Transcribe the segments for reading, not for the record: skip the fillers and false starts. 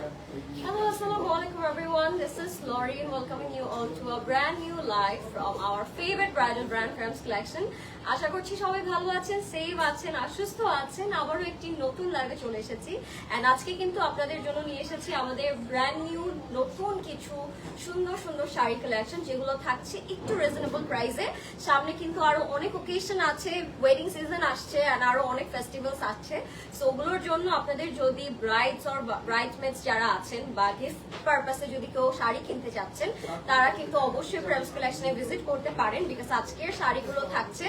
Hello, Assalamualaikum everyone. This is Lauren welcoming you all to a brand new live from our favorite bridal brand Frames collection. আশা করছি সবাই ভালো আছেন, safe আছেন, সুস্থ আছেন। আবারও একটি নতুন লাইভে চলে এসেছি এন্ড আজকে কিন্তু আপনাদের জন্য নিয়ে এসেছি আমাদের ব্র্যান্ড নিউ নতুন কিছু সুন্দর সুন্দর শাড়ি কালেকশন যেগুলো থাকছে একটু রিজনেবল প্রাইসে। সামনে কিন্তু আরো অনেক ওকেশন আছে, ওয়েডিং সিজন আসছে এন্ড আরো অনেক ফেস্টিভ্যালস আসছে। সো ওগুলোর জন্য আপনাদের যদি ব্রাইডস অর ব্রাইডমেটস যারা আছেন বা গিফট পারপাসে যদি কেউ শাড়ি কিনতে চাচ্ছেন তারা কিন্তু অবশ্যই ফ্রেমস কালেকশনে ভিজিট করতে পারেন, বিকজ আজকের শাড়িগুলো থাকছে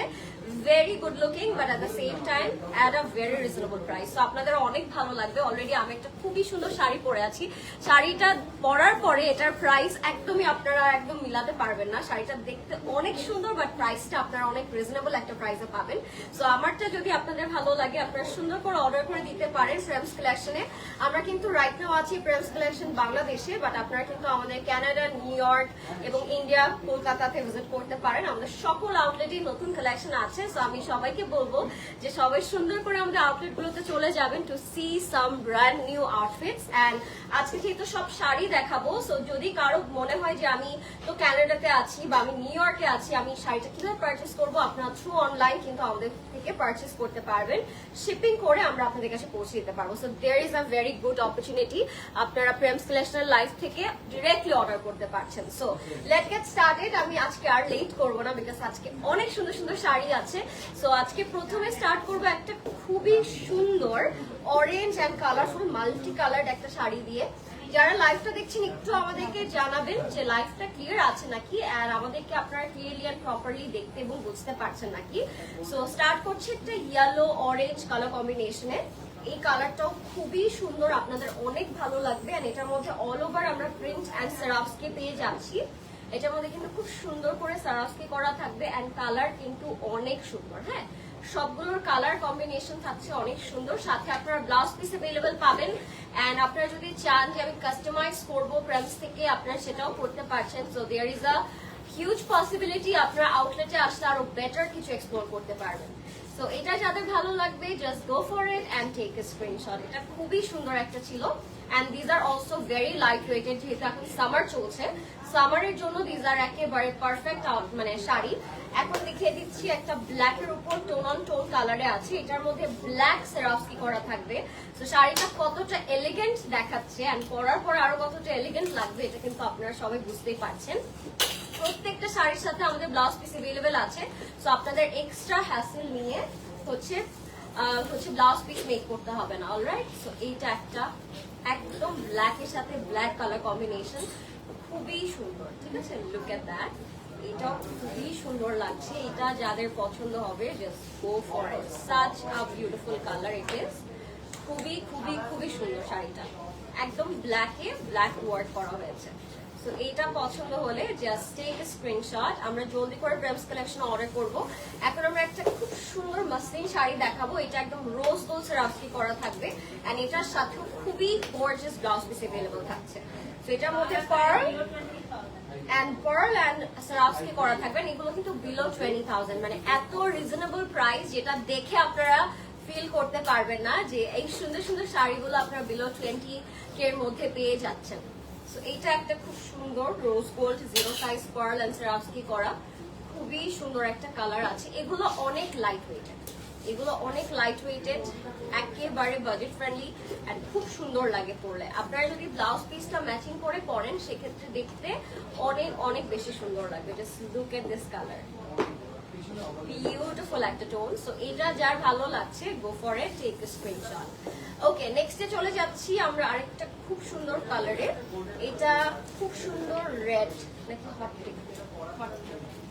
very good looking but at the same time at a very reasonable price. তো আপনাদের অনেক ভালো লাগবে। অলরেডি আমি একটা খুবই সুন্দর শাড়ি পরে আছি, শাড়িটা পরার পরে এটার প্রাইস একদমই আপনারা একদম মিলাতে পারবেন না। শাড়িটা দেখতে অনেক সুন্দর বাট প্রাইসটা আপনারা অনেক রিজনেবল একটা প্রাইসে পাবেন। সো আমারটা যদি আপনাদের ভালো লাগে আপনারা সুন্দর করে অর্ডার করে দিতে পারেন ফ্রেমস কালেকশনে। আমরা কিন্তু রাইট নাও আছি ফ্রেমস কালেকশন বাংলাদেশে, বাট আপনারা কিন্তু আমাদের কানাডা, নিউ ইয়র্ক এবং ইন্ডিয়া, কলকাতাতে ভিজিট করতে পারেন। আমাদের সকল আউটলেটেই নতুন কালেকশন আছে। সো আমি সবাইকে বলবো যে সবাই সুন্দর করে আমাদের আউটলেট গুলোতে চলে যাবেন to see some brand new outfits. And আজকে যেহেতু সব শাড়ি দেখাবো, সো যদি কারো মনে হয় যে আমি তো কানাডাতে আছি বা আমি নিউ ইয়র্কে আছি, আমি শাড়িটা কিভাবে পারচেস করবো, আপনারা থ্রু অনলাইন কিন্তু আমাদের থেকে পারচেস করতে পারবেন। শিপিং করে আমরা আপনাদের কাছে পৌঁছে দিতে পারবো। So there is a very good opportunity, আপনারা ফ্রেমস কালেকশনের লাইভ থেকে ডিরেক্টলি অর্ডার করতে পারছেন। So let get started. আমি আজকে আর লেট করবো না, বিকজ আজকে অনেক সুন্দর সুন্দর শাড়ি আছে। সো আজকে প্রথমে স্টার্ট করবো একটা খুবই সুন্দর orange and colourful multi coloured একটা শাড়ি দিয়ে। যারা লাইভটা দেখছেন একটু আমাদেরকে জানাবেন যে লাইভটা ক্লিয়ার আছে নাকি, আর আমাদেরকে আপনারা ক্লিয়ারলি অ্যান্ড প্রপারলি দেখতে এবং বুঝতে পারছেন নাকি। সো স্টার্ট করছে একটা ইয়েলো অরেঞ্জ কালার কম্বিনেশনে। এই কালারটাও খুবই সুন্দর, আপনাদের অনেক ভালো লাগবে। আর এটার মধ্যে অল ওভার আমরা প্রিন্ট অ্যান্ড সেরাফসকে পেয়ে যাচ্ছি। এটার মধ্যে কিন্তু খুব সুন্দর করে সেরাফসকে করা থাকবে অ্যান্ড কালার কিন্তু অনেক সুন্দর। হ্যাঁ, সবগুলোর কালার কম্বিনেশন থাকছে অনেক সুন্দর। সাথে আপনারা ব্লাউজ পিস অ্যাভেলেবল পাবেন। এন্ড আপনারা যদি চান যে আমি কাস্টমাইজ করবো ফ্রেমস থেকে, আপনারা সেটাও করতে পারছেন। So there is a huge possibility আপনারা আউটলেটে আসলে আরো বেটার কিছু এক্সপ্লোর করতে পারবেন। সো এটা যাদের ভালো লাগবে just go for it and take a screenshot. এটা খুবই সুন্দর একটা ছিল। And these are also very light weighted, যেহেতু এখন সামার চলছে, সামারের জন্য দিজ আর একেবারে পারফেক্ট মানে শাড়ি। এখন দেখিয়ে দিচ্ছি একটা ব্ল্যাক এর উপর টোন অন টোন কালারে আছে, এটার মধ্যে ব্ল্যাক সেরাফসকি করা থাকবে। তো শাড়িটা কতটা এলিগেন্ট দেখাচ্ছে এন্ড পরার পর আরো কতটা এলিগেন্ট লাগবে এটা কিন্তু আপনারা সবাই বুঝতেই পারছেন। প্রত্যেকটা শাড়ির সাথে আমাদের ব্লাউজ পিস অ্যাভেলেবেল আছে। সো আপনাদের এক্সট্রা হ্যাসেল নিয়ে হচ্ছে ব্লাউজ পিস মেক করতে হবে না। অলরাইট, সো এইটা একটা একদম ব্ল্যাক এর সাথে ব্ল্যাক কালার কম্বিনেশন, খুবই সুন্দর। ঠিক আছে, লুক এট দ্যাট। এটাও খুবই সুন্দর লাগছে। এটা যাদের পছন্দ হবে just go for it. Such a beautiful colour it is. খুবই খুবই খুবই সুন্দর শাড়িটা, একদম ব্ল্যাকে ব্ল্যাক ওয়ার্ক করা হয়েছে। সো এইটা পছন্দ হলে জাস্ট টেক এ স্ক্রিনশট। আমরা জলদি করে ফ্রেমস কালেকশন অর্ডার করব। এখন আমরা একটা খুব সুন্দর মাসলিন শাড়ি দেখাবো। এটা একদম রোজ গোল্ড সেরাফসকি করা থাকবে এন্ড এটার সাথেও খুবই গর্জিয়াস ব্লাউজ পিস অ্যাভেলেবল থাকছে। সো এটার মধ্যে পার্ল অ্যান্ড সেরাফসকি করা থাকবেন। এগুলো কিন্তু বিলো 20,000, মানে এত রিজনেবল প্রাইস যেটা দেখে আপনারা ফিল করতে পারবেন না যে এই সুন্দর সুন্দর শাড়িগুলো আপনারা বিলো 20K এর মধ্যে পেয়ে যাচ্ছেন। সো এইটা একটা খুব সুন্দর rose gold zero size pearl and Swarovski করা, খুবই সুন্দর একটা কালার আছে। এগুলো অনেক লাইট ওয়েটেড, একেবারে বাজেট ফ্রেন্ডলি এন্ড খুব সুন্দর লাগে পরলে। আপনারা যদি ব্লাউজ পিসটা ম্যাচিং করে পরেন সেক্ষেত্রে দেখতে অনেক অনেক বেশি সুন্দর লাগবে। Just look at this colour, beautiful একটা টোন। সো এটা যার ভালো লাগছে go for it, take a screenshot. Okay, নেক্সটে চলে যাচ্ছি আমরা আরেকটা খুব সুন্দর কালারে। এটা খুব সুন্দর রেড নাকি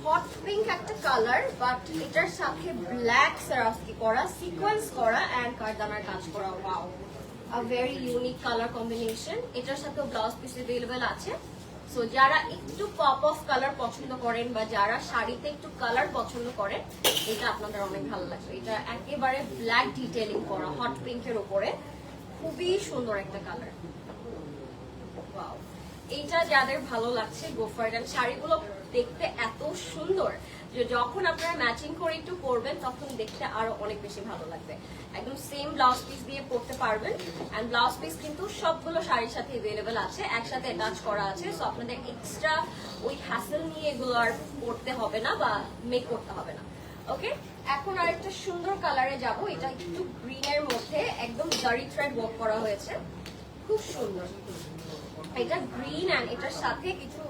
হট পিঙ্ক একটা কালার, বাট এটার সাথে ব্ল্যাক সেরাফসকি করা, সিকোয়েন্স করা এন্ড কারদানার কাজ করা। Wow, a very unique colour combination. এটার সাথেও ব্লাউজ পিস অ্যাভেলেবেল আছে। সো যারা একটু পপ অফ কালার পছন্দ করেন বা যারা শাড়িতে একটু কালার পছন্দ করেন, এটা আপনাদের অনেক ভালো লাগবে। এটা একেবারে ব্ল্যাক ডিটেইলিং করা হট পিঙ্কের উপরে, খুবই সুন্দর একটা কালার। ওয়াও, এইটা যাদের ভালো লাগছে গো ফর ইট। শাড়িগুলো দেখতে এত সুন্দর যে যখন আপনারা ম্যাচিং করে একটু পরবেন তখন দেখতে আরো অনেক বেশি ভালো লাগবে। একদম সেম ব্লাউজ পিস দিয়ে পরতে পারবেন। এন্ড ব্লাউজ পিস কিন্তু সবগুলো শাড়ির সাথে अवेलेबल আছে, একসাথে অ্যাটাচ করা আছে, সো আপনাদের এক্সট্রা ওই হ্যাসেল নিয়ে এগুলো আর পরতে হবে না বা মেক করতে হবে না। ওকে, এখন আরেকটা সুন্দর কালারে যাব। এটা একটু গ্রিনের মধ্যে একদম জারি থ্রেড ওয়ার্ক করা হয়েছে, খুব সুন্দর। এটা গ্রিন এন্ড এটার সাথে কিছু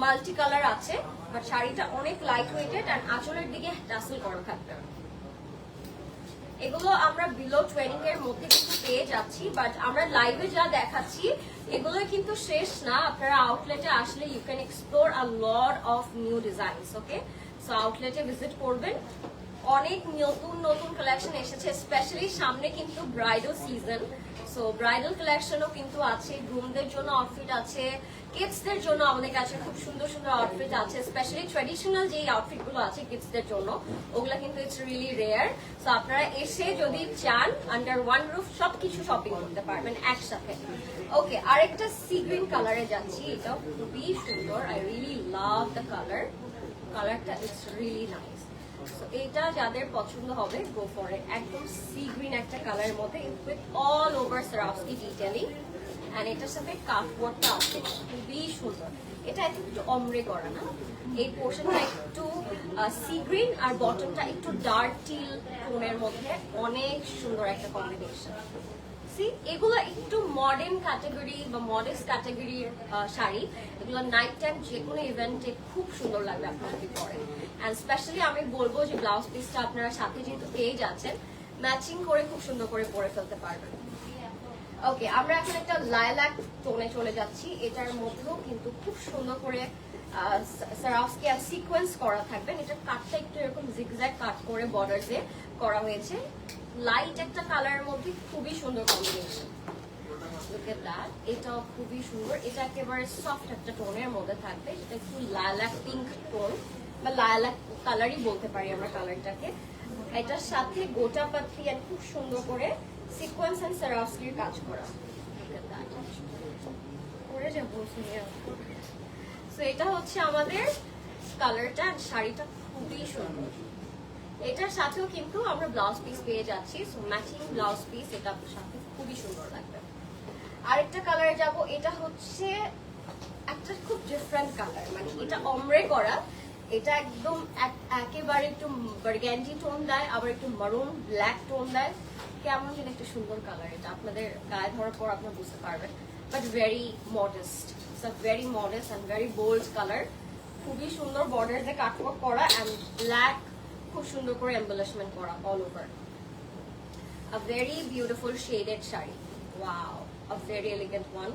মাল্টি কালার আছে, বাট শাড়িটা অনেক লাইট ওয়েটেড এন্ড আঁচলের দিকে টাসেল করা থাকবে। এগুলো আমরা বিলো 20 এর মধ্যে কিন্তু পেয়ে যাচ্ছি, বাট আমরা লাইভে যা দেখাচ্ছি এগুলো কিন্তু শেষ না। আপনারা আউটলেটে আসলে you can explore a lot of new designs. Okay, so আউটলেটে ভিজিট করবেন, অনেক নতুন নতুন কালেকশন এসেছে, স্পেশালি সামনে কিন্তু ব্রাইডাল সিজন, সো ব্রাইডাল কালেকশনও কিন্তু আছে, গ্রুমদের জন্য আউটফিট আছে, কিডসদের জন্য আমাদের কাছে খুব সুন্দর সুন্দর আউটফিট আছে, স্পেশালি ট্র্যাডিশনাল যেই আউটফিট গুলো আছে কিডসদের জন্য ওগুলা কিন্তু ইটস রিয়েলি রেয়ার। সো আপনারা এসে যদি চান আন্ডার ওয়ান রুফ সবকিছু শপিং করতে পারবেন একসাথে। ওকে, আরেকটা সি গ্রিন কালারে যাচ্ছি, এটা খুবই সুন্দর, I really love the colour, কালারটা ইটস রিয়েলি নাইস। এটা যাদের পছন্দ হবে গো ফর ইট, একদম সি গ্রিন একটা কালারের মধ্যে with all over Swarovski detailing and এটার সাথে কাটওয়ার্কটা আছে, খুবই সুন্দর। এটা একটু অমরে করা না, এই পোর্শনটা একটু সি গ্রিন আর বটমটা একটু ডার্ক টিল টোনের মধ্যে, অনেক সুন্দর একটা কম্বিনেশন। এগুলো একটু মডার্ন ক্যাটাগরি বা মডেস্ট ক্যাটাগরির শাড়ি, এগুলো নাইট টাইম যে কোনো ইভেন্টে খুব সুন্দর লাগবে আপনারা যদি পরেন। এন্ড স্পেশালি আমি বলবো যে ব্লাউজ পিসটা আপনারা সাথে যেহেতু পেয়ে যাচ্ছেন, ম্যাচিং করে খুব সুন্দর করে পরে ফেলতে পারবেন। ওকে, আমরা এখন একটা লাইলাক টোনে চলে যাচ্ছি, এটার মধ্যেও কিন্তু খুব সুন্দর করে সারাফস্কি আর সিকোয়েন্স করা থাকবেন। এটার কাটটা একটু এরকম জিগজ্যাগ কাট করে বর্ডার দিয়ে করা হয়েছে, লাইট একটা কালারের মধ্যে খুবই সুন্দর কম্বিনেশন। লুক এট দ্যাট, এটাও খুবই সুন্দর, এটা একেবারে সফট একটা টোনের মধ্যে থাকবে, এটা একটু লাইলাক পিঙ্ক টোন বা লাইলাক কালারই বলতে পারি আমরা কালারটাকে। এটার সাথে গোটা পাতি আর খুব সুন্দর করে সিকোয়েন্স এন্ড সারাফস্কির কাজ করা। করে যাবো, সো এটা হচ্ছে আমাদের কালারটা, শাড়িটা খুবই সুন্দর। এটার সাথেও কিন্তু আমরা ব্লাউজ পিস পেয়ে যাচ্ছি, সো ম্যাচিং ব্লাউজ পিস, এটা সাথে খুবই সুন্দর লাগবে। আরেকটা কালারে যাব, এটা হচ্ছে একটা খুব ডিফারেন্ট কালার, মানে এটা অমরে করা, এটা একদম একেবারে একটু বার্গেন্ডি টোন দেয়, আবার একটু মারুন ব্ল্যাক টোন দেয়, কেমন যেন একটা সুন্দর কালার। এটা আপনাদের গায়ে ধরার পর আপনারা বুঝতে পারবেন, but very modest, very modest and very bold colour, খুবই সুন্দর বর্ডার দিয়ে কাটওয়ার্ক করা অ্যান্ড ব্ল্যাক খুব সুন্দর করে এমবলিশমেন্ট করা all over. A very beautiful shaded sari, wow, a very elegant one.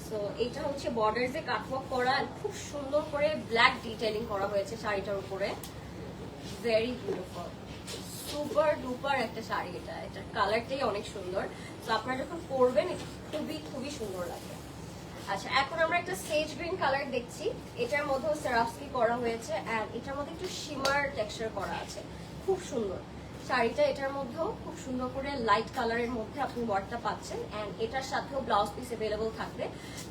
So এটা হচ্ছে বর্ডার দিয়ে কাটওয়ার্ক করা, খুব সুন্দর করে ব্ল্যাক ডিটেইলিং করা হয়েছে শাড়িটার উপরে, ভেরি বিউটিফুল, সুপার ডুপার একটা শাড়ি। এটার কালারটাই অনেক সুন্দর, তো আপনারা যখন পরবেন খুবই খুবই সুন্দর লাগবে। আচ্ছা, এখন আমরা একটা সেজ গ্রিন কালার দেখছি, এটার মধ্যেও সারাফস্কি করা হয়েছে এন্ড এটার মধ্যে একটু শিমার টেক্সচার করা আছে, খুব সুন্দর শাড়িটা। এটার মধ্যেও খুব সুন্দর করে লাইট কালারের মধ্যে আপনি ওয়ার্কটা পাচ্ছেন এন্ড এটার সাথেও ব্লাউজ পিস अवेलेबल থাকবে।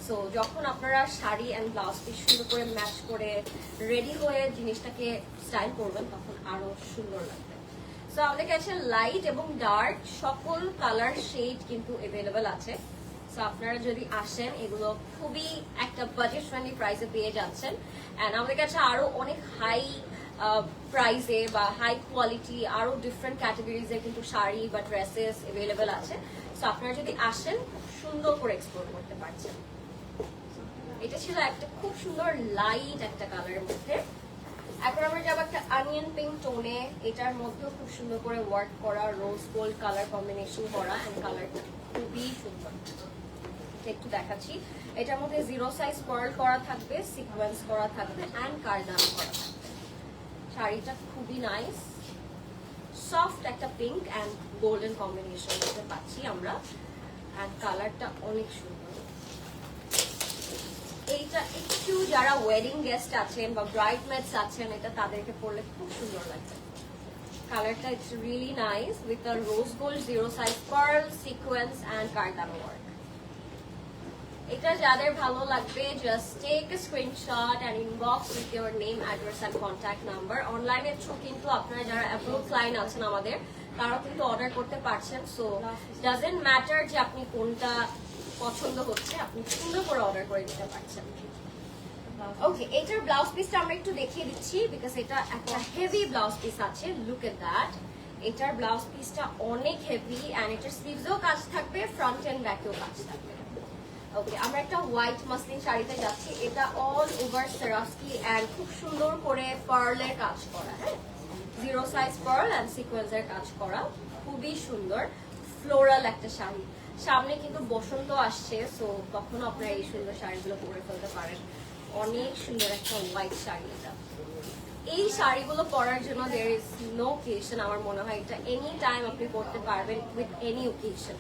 সো যখন আপনারা শাড়ি এন্ড ব্লাউজ পিস সুন্দর করে ম্যাচ করে রেডি হয়ে জিনিসটাকে স্টাইল করবেন তখন আরো সুন্দর লাগবে। সো আমাদের কাছে লাইট এবং ডার্ক সকল কালার শেড কিন্তু अवेलेबल আছে। সো আপনারা যদি আসেন এগুলো খুবই একটা বাজেট ফ্রেন্ডলি প্রাইসে পেয়ে যাচ্ছেন এন্ড আমাদের কাছে আরো অনেক হাই প্রাইসে বা হাই কোয়ালিটি আরো ডিফারেন্ট ক্যাটাগরিজ এর কিন্তু শাড়ি বা ড্রেসেস अवेलेबल আছে। সো আপনারা যদি আসেন সুন্দর করে এক্সপ্লোর করতে পারছেন। এটা ছিল একটা খুব সুন্দর লাইট একটা কালারের মধ্যে। এখন আমরা যাবো একটা অনিয়ন পিঙ্ক টোনে, এটার মধ্যেও খুব সুন্দর করে ওয়ার্ক করা, রোজ গোল্ড কালার কম্বিনেশন করা এন্ড কালারটা খুবই সুন্দর। একটু দেখাচ্ছি, এটার মধ্যে জিরো সাইজ পার্ল করা থাকবে, সিকোয়েন্স করা থাকবে এন্ড কারদান করা থাকবে। শাড়িটা খুবই নাইস, সফট একটা পিঙ্ক এন্ড গোল্ডেন কম্বিনেশন পাচ্ছি আমরা এন্ড কালারটা অনেক সুন্দর। এইটা একটু যারা ওয়েডিং গেস্ট আছেন বা ব্রাইডমেডস আছেন, এটা তাদেরকে পরলে খুব সুন্দর লাগবে। কালারটা it's really nice with a rose gold zero size pearl, sequence and কারদান ওয়ার্ক। এটা যাদের ভালো লাগবে just take a screenshot and inbox with your name, address and contact number. অনলাইনের থ্রু কিন্তু আপনারা যারা অ্যাপ্রুভ ক্লায়েন্ট আছেন আমাদের, তারাও কিন্তু অর্ডার করতে পারছেন। সো ডাজেন্ট ম্যাটার যে আপনি কোনটা পছন্দ হচ্ছে, আপনি সুন্দর করে অর্ডার করে দিতে পারছেন। ওকে, এটার ব্লাউজ পিসটা আমরা একটু দেখিয়ে দিচ্ছি বিকজ এটা একটা হেভি ব্লাউজ পিস আছে। লুক এট দ্যাট, এটার ব্লাউজ পিসটা অনেক হেভি এন্ড এটার স্লিভসেও কাজ থাকবে, ফ্রন্ট এন্ড ব্যাকেও কাজ থাকবে। ওকে, আমরা একটা হোয়াইট মাসলিন শাড়িতে যাচ্ছি। এটা অল ওভার সেরাস্কি এন্ড খুব সুন্দর করে পার্লের কাজ করা, হ্যাঁ, 0 সাইজ পার্ল এন্ড সিকোয়েন্সের কাজ করা, খুবই সুন্দর ফ্লোরাল একটা শাড়ি। সামনে কিন্তু বসন্ত আসছে, সো তখন আপনারা এই সুন্দর শাড়িগুলো পরে ফেলতে পারেন। অনেক সুন্দর একটা হোয়াইট শাড়ি এটা। এই শাড়িগুলো পরার জন্য দেয়ার ইজ নো ওকেশন। আমার মনে হয় এটা এনি টাইম আপনি পরতে পারবেন উইথ এনি ওকেশন।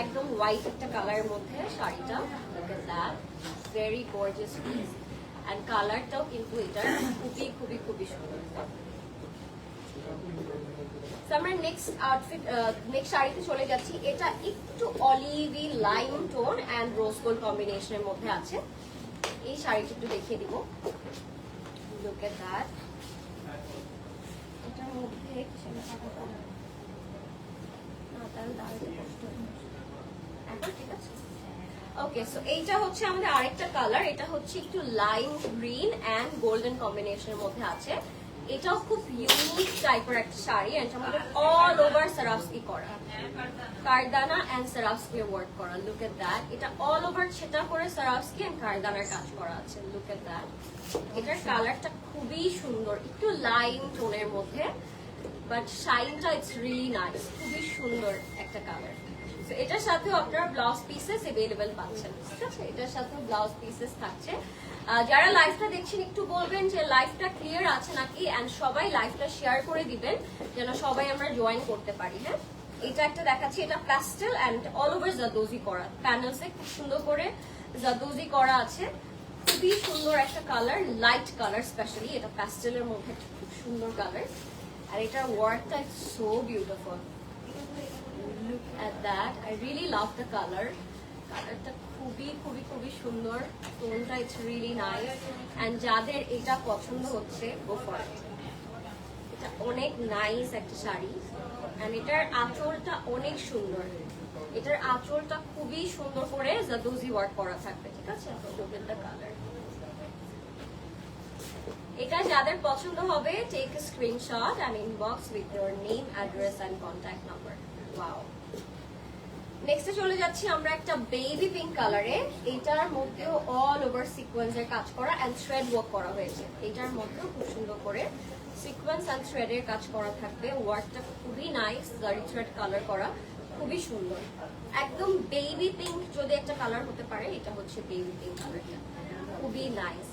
একদম হোয়াইট একটা কালারের মধ্যে শাড়িটা, ভেরি গর্জিয়াস পিস এন্ড কালারটাও কিন্তু এটা খুবই খুবই খুবই সুন্দর। আমরা নেক্সট আউটফিট, নেক্সট শাড়িতে চলে যাচ্ছি। এটা একটু olive lime tone and rose gold কম্বিনেশনের মধ্যে আছে। এই শাড়িটা একটু দেখিয়ে দিব। লুক এট দ্যাট, এটার মধ্যে ঠিক আছে। ওকে, সো এইটা হচ্ছে আমাদের আরেকটা কালার। এটা হচ্ছে একটু লাইম গ্রিন এন্ড গোল্ডেন কম্বিনেশনের মধ্যে আছে। এটাও খুব ইউনিক টাইপের একটা শাড়ি এন্ড আমাদের অল ওভার সারাফস্কি করা, কারদানা এন্ড সারাফস্কি ওয়ার্ক করা। লুক এট দ্যাট, এটা অল ওভার ছেটা করে সারাফস্কি এন্ড কারদানার কাজ করা আছে। লুক এট দ্যাট, এটার কালারটা খুবই সুন্দর, একটু লাইম টোনের মধ্যে, বাট শাইনটা ইটস রিয়েলি নাইস, খুবই সুন্দর একটা কালার। তো এটার সাথেও আপনারা ব্লাউজ পিসেস अवेलेबल পাচ্ছেন, ঠিক আছে? এটার সাথেও ব্লাউজ পিসেস থাকছে। যারা লাইভটা দেখছেন একটু বলবেন যে লাইভটা ক্লিয়ার আছে নাকি, এন্ড সবাই লাইভটা শেয়ার করে দিবেন যেন সবাই আমরা জয়েন করতে পারি। হ্যাঁ, এটা একটা দেখাচ্ছি, এটা প্যাস্টেল এন্ড অল ওভার জাদোজি করা, প্যানেলসে খুব সুন্দর করে জাদোজি করা আছে। খুবই সুন্দর একটা কালার, লাইট কালার, স্পেশালি এটা প্যাস্টেলের মধ্যে খুব সুন্দর কালার। আর এটার ওয়ার্কটা is so beautiful. Look at that, I really love the color. কালারটা খুবই খুবই খুবই সুন্দর, টোনটা ইটস রিয়েলি নাইস এন্ড যাদের এটা পছন্দ হচ্ছে গো ফর ইট। এটা অনেক নাইস একটা শাড়ি এন্ড এটার আঁচলটা অনেক সুন্দর। এটার আঁচলটা খুবই সুন্দর করে জাদোজি ওয়ার্ক করা থাকবে, ঠিক আছে? Look at the colour. এটা যাদের পছন্দ হবে take a screenshot and inbox with your name, address and contact number. Wow, নেক্সটে চলে যাচ্ছি আমরা একটা বেবি পিঙ্ক কালারে। এটার মধ্যেও অল ওভার সিকোয়েন্সের কাজ করা এন্ড থ্রেড ওয়ার্ক করা হয়েছে। এটার মধ্যেও খুব সুন্দর করে সিকোয়েন্স এন্ড থ্রেডের কাজ করা থাকবে। ওয়ার্কটা খুবই নাইস, জারি থ্রেড কালার করা, খুবই সুন্দর। একদম বেবি পিঙ্ক যদি একটা কালার হতে পারে, এটা হচ্ছে বেবি পিঙ্ক কালারটা, খুবই নাইস।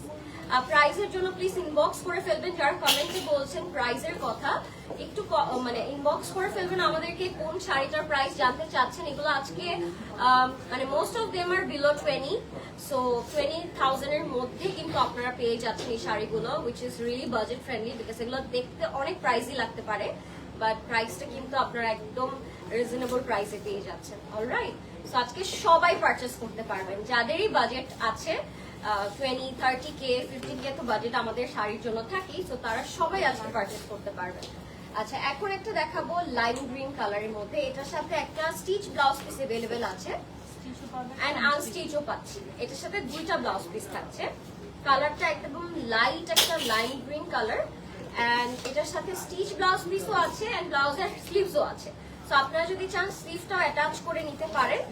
প্রাইসের জন্য প্লিজ ইনবক্স করে ফেলবেন। যারা কমেন্টে বলছেন প্রাইসের কথা, একটু মানে ইনবক্স করে ফেলবেন আমাদেরকে কোন শাড়িটার প্রাইস জানতে চাচ্ছেন। এগুলো আজকে মানে most of them are below 20, so 20,000 এর মধ্যে কিন্তু আপনারা পেয়ে যাচ্ছেন এই শাড়িগুলো, which is really budget friendly because এগুলো দেখতে অনেক প্রাইসই লাগতে পারে, বাট প্রাইসটা কিন্তু আপনারা একদম রিজনেবল প্রাইসে পেয়ে যাচ্ছেন। অলরাইট, সো আজকে সবাই পারচেস করতে পারবেন যাদেরই বাজেট আছে। 20, 30K, 15K তো বাজেট আমাদের শাড়ির জন্য থাকি, তো তারা সবাই আজকে পারচেস করতে পারবেন। আচ্ছা, এখন একটা দেখাবো লাইম গ্রিন কালারের মধ্যে। এটার সাথে একটা স্টিচ ব্লাউজ পিস अवेलेबल আছে এন্ড আনস্টিচও পাচ্ছি। এটার সাথে দুইটা ব্লাউজ পিস থাকছে। কালারটা একদম লাইট একটা লাইম গ্রিন কালার এন্ড এটার সাথে স্টিচ ব্লাউজ পিসও আছে এন্ড ব্লাউজের স্লিভসও আছে। সো আপনারা যদি চান স্লিভটাও অ্যাটাচ করে নিতে পারেন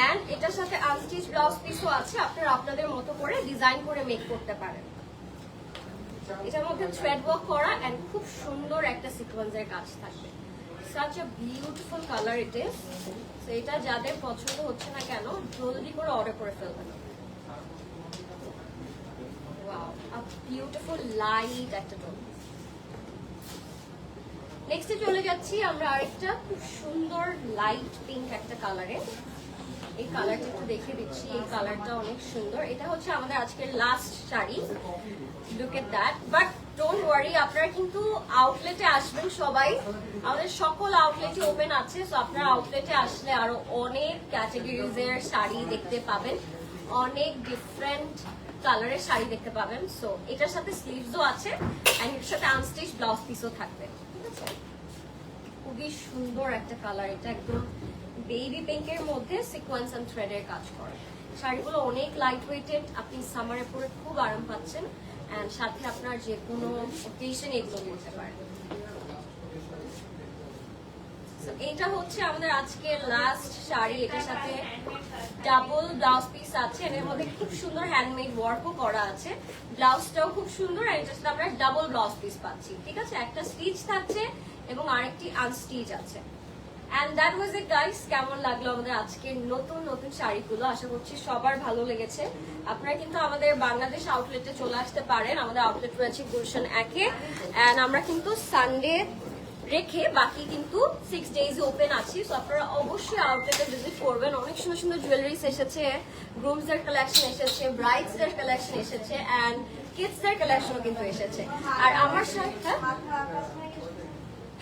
এন্ড এটার সাথে আনস্টিচ ব্লাউজ পিসও আছে, আপনারা আপনাদের মতো করে ডিজাইন করে মেক করতে পারেন। এটার মধ্যে থ্রেড ওয়ার্ক করা এন্ড খুব সুন্দর একটা সিকোয়েন্সের কাজ থাকবে। such a beautiful color it is. So এটা যাদের পছন্দ হচ্ছে না কেন, জলদি করে অর্ডার করে ফেলবেন। Wow, a beautiful light একটা টোন। নেক্সটে চলে যাচ্ছি আমরা আরেকটা খুব সুন্দর লাইট পিঙ্ক একটা কালারে। এই কালারটা একটু দেখে দিচ্ছি, এই কালারটা অনেক সুন্দর। এটা হচ্ছে আমাদের আজকের last sari, look at that. But don't worry, আপনারা কিন্তু আউটলেটে আসবেন সবাই, আমাদের সকল আউটলেটই ওপেন আছে। সো আপনারা আউটলেটে আসলে আরো অনেক ক্যাটাগরিজের শাড়ি দেখতে পাবেন, অনেক ডিফারেন্ট কালারের শাড়ি দেখতে পাবেন। সো এটার সাথে স্লিভসও আছে এন্ড এর সাথে আনস্টিচ ব্লাউজ পিসও থাকবে, ঠিক আছে? খুবই সুন্দর একটা কালার, এটা একদম বেবি পিঙ্কের মধ্যে সিকোয়েন্স এন্ড থ্রেডের কাজ করে। শাড়িগুলো অনেক লাইট ওয়েটেড, আপনি সামারে পরে খুব আরাম পাচ্ছেন এন্ড সাথে আপনার যে কোনো অকেশন এগুলো করতে পারেন। এইটা হচ্ছে আমাদের আজকে লাস্ট শাড়ি, এটার সাথে ডাবল ব্লাউজ পিস আছে, এর মধ্যে খুব সুন্দর হ্যান্ডমেড ওয়ার্কও করা আছে, ব্লাউজটাও খুব সুন্দর। আর এটার সাথে আমরা ডাবল ব্লাউজ পিস পাচ্ছি, ঠিক আছে? একটা স্টিচ থাকছে এবং আরেকটি আনস্টিচ আছে। And that was it guys. কেমন লাগলো আমাদের আজকের নতুন নতুন শাড়িগুলো? আশা করছি সবার ভালো লেগেছে। আপনারা কিন্তু আমাদের বাংলাদেশ আউটলেটে চলে আসতে পারেন, আমাদের আউটলেট রয়েছে গুলশান 1-এ। এন্ড আমরা কিন্তু সানডে রেখে বাকি কিন্তু 6 days ওপেন আছি। সো আপনারা অবশ্যই আউটলেটে ভিজিট করবেন। অনেক সুন্দর সুন্দর জুয়েলারিস এসেছে, গ্রুমস এর কালেকশন এসেছে, ব্রাইডস এর কালেকশন এসেছে এন্ড কিডস এর কালেকশনও কিন্তু এসেছে। আর আমার সাথে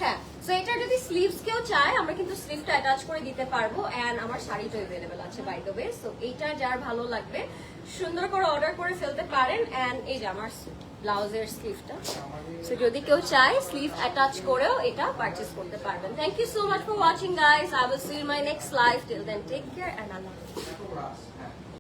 হ্যাঁ, সো এটা যদি স্লিভস কেউ চায় আমরা কিন্তু স্লিভটা অ্যাটাচ করে দিতে পারবো এন্ড আমার শাড়িটা अवेलेबल আছে বাই দ্য ওয়ে। সো এইটা যার ভালো লাগবে সুন্দর করে অর্ডার করে ফেলতে পারেন। এন্ড এই যে আমার ব্লাউজের স্লিভটা, সো যদি কেউ চায় স্লিভ অ্যাটাচ করেও এটা পারচেজ করতে পারবেন। Thank you so much for watching guys. I will see you in my next live. Till then take care and আল্লাহ হাফেজ।